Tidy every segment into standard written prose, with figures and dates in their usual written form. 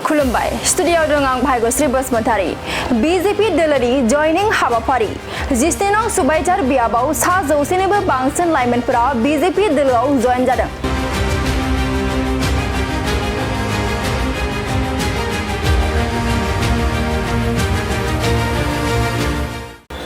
खुलुमबाय स्टुडियाव दं आं भाग्यश्री बसुमतारी बीजेपी दोलोनि जयनिं हाबाफारि 17 नं सुबाइजार बियाबाव 100 निबो बांसिन लाइमोनफोरा बीजेपी दोलोआव जयन जादों।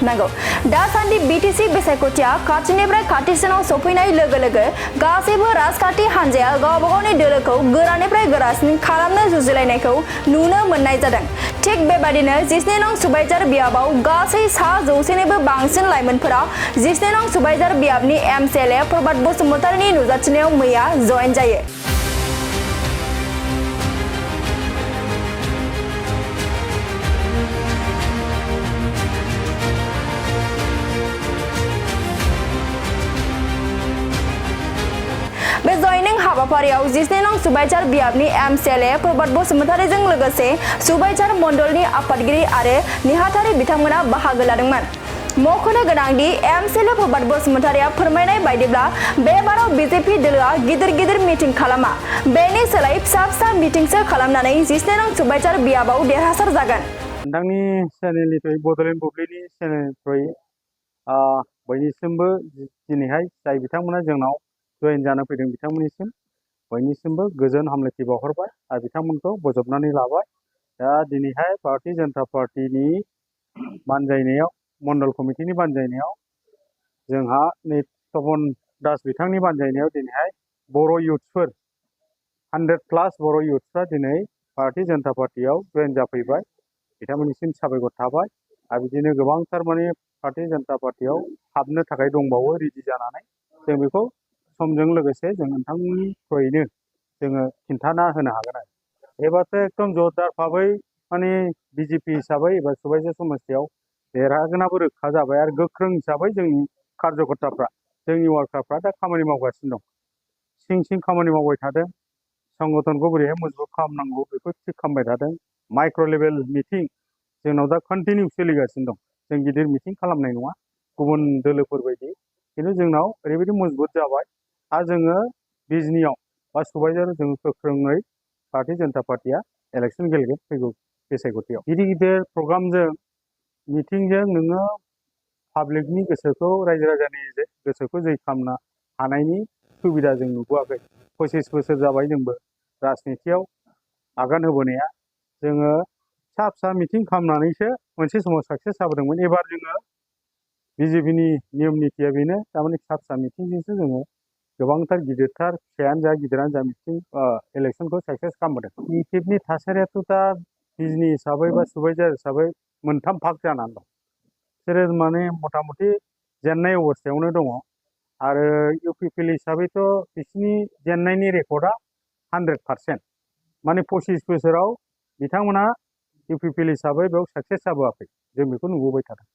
नंगौ दासान्दि बीटीसी बिसायख'थिया खाथिनिफ्राय खाथिसिनाव सफैनाय लोगो लोगो गासैबो राजखान्थि हान्जाया गावबा गावनि दोलोखौ गोरानिफ्राय गोरासिन खालामनो जुजिलायनायखौ नुनो मोननाय जादों। थिग बेबादिनो 17 नं सुबाइजार बियाबाव गासै 100 निबो बांसिन लाइमोनफोरा 17 नं सुबाइजार बियाबनि एमसीएलए प्रभात बसुमतारीनि नुजाथिनायाव मैया जयेन जायो। बे जयनिं हाबाफारियाव 17 नं सुबाइजार बियाबनि एमसीएलए प्रभात बसुमतारीजों लोगोसे सुबाइजार मण्डलनि आफादगिरि आरो नेहाथारि बिथांमोना बाहागो लादोंमोन। मख'नो गोनांदि एमसीएलए प्रभात बसुमतारीया फोरमायनाय बायदिब्ला बे बाराव बीजेपी दोलोआ गिदिर मिटिं खालामा बेनि सोलाय फिसा मिटिंसो खालामनानै 17 नं सुबाइजार बियाबाव देरहासार जागोन। नोंथांनि चेनेलनिफ्राय बड'लेण्ड बुब्लिनि चेनेलनिफ्राय बयनिसिमबो दिनैहाय जाय बिथांमोना जोंनाव जयेन जानो फैदों बिथांमोननिसिम बयनिसिमबो गोजोन हामलायथि बावहरबाय आरो बिथांमोनखौ बजबनानै लाबाय। दा दिनैहाय भारतीय जनता पार्टीनि बानजायनायाव मण्डल कमिटिनि बानजायनायाव जोंहा नै तपन दास बिथांनि बानजायनायाव दिनैहाय बर' इयुथ्सफोर 100+ बर' इयुथ्सफ्रा दिनै भारतीय जनता पार्टीयाव जयेन जाफैबाय। बिथांमोननिसिम साबायखर थाबाय आरो बिदिनो गोबांथार माने भारतीय जनता पार्टीयाव हाबनो थाखाय दंबावो रेडि जानानै जों बेखौ समजों लोगोसे जों नोंथांमोननि थ्रुयैनो जोङो खिन्थाना होनो हागोन आरो एबारथ' एकदम जरदार भाबै माने बीजेपी हिसाबै एबा सुबाइजार समस्तियाव देरहागोनाबो रोखा जाबाय आरो गोख्रों हिसाबै जोंनि कार्यकर्ताफ्रा जोंनि वार्कारफ्रा दा खामानि मावगासिनो दं। सिं खामानि मावबाय थादों। संगठनखौ बोरैहाय मजबुत खालामनांगौ बेखौ थिग खालामबाय थादों। माइक्र' लेभेल मिटिं जोंनाव दा कन्टिनिउ सोलिगासिनो दं। जों गिदिर मिटिं खालामनाय नङा गुबुन दोलोफोर बायदि खिन्थु जोंनाव ओरैबायदि मजबुत जाबाय आरो जोङो बिजनियाव बा सुबाइजाराव जोङो गोख्रोङै भारतीय जनता पार्टीया इलेक्सन गेलेगोन फैगौ बिसायख'थियाव। गिदिर प्रग्रामजों मिटिंजों नोङो पाब्लिकनि गोसोखौ रायजो राजानि गोसोखौ जै खालामनो हानायनि सुबिदा जों नुबोआखै। 25 बोसोर जाबाय जोंबो राजनितियाव आगान होबोनाया जोङो फिसा मिटिं खालामनानैसो मोनसे समाव साक्सेस जाबोदोंमोन। एबार जोङो बीजेपीनि नियम नितिया बेनो थारमाने फिसा मिटिंजोंसो जोङो गोबांथार गिदिरथार फिसायानो जा गिदिरानो जा मिटिं इलेक्सनखौ साक्सेस खालामबोदों। बिटिएफनि थासारियाथ' दा बिजनि हिसाबै बा सुबाइजार हिसाबै मोनथाम भाग जानानै दं। बिसोरो माने मथा मथि जेननाय अबस्थायावनो दङ आरो इउपिपिएल हिसाबैथ' बिसिनि जेननायनि रेकर्डआ 100% माने 25 बोसोराव बिथांमोना इउपिपिएल हिसाबै बेयाव साक्सेस जाबोआखै जों बेखौ नुबोबाय थादों।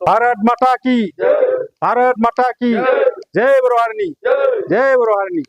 भारत माता की जय बर' हारिनि जय बर' हारिनि।